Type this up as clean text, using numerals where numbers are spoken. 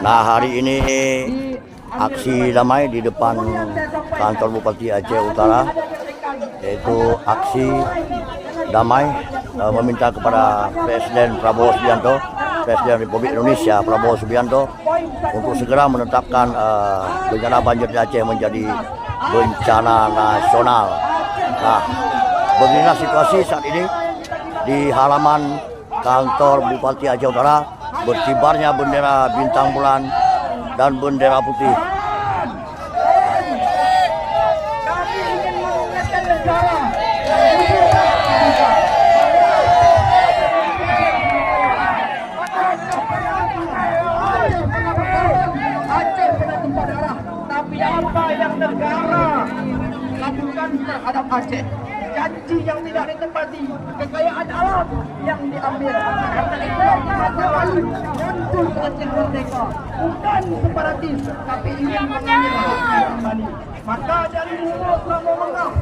Nah, hari ini aksi damai di depan kantor Bupati Aceh Utara, yaitu aksi damai meminta kepada Presiden Prabowo Subianto, Presiden Republik Indonesia Prabowo Subianto, untuk segera menetapkan bencana banjir di Aceh menjadi bencana nasional. Nah, beginilah situasi saat ini di halaman kantor Bupati Aceh Utara, berkibarnya bendera bintang bulan dan bendera putih. Kami ingin mengingatkan negara. Aceh kena tumpah darah, tapi apa yang negara lakukan terhadap Aceh? Janji yang tidak ditepati, kekayaan alam yang diambil. Karena itulah kita wajib untuk Aceh merdeka, bukan separatis, tapi ingin mengambil hak kembali. Maka dari umur Prabowo Mengah,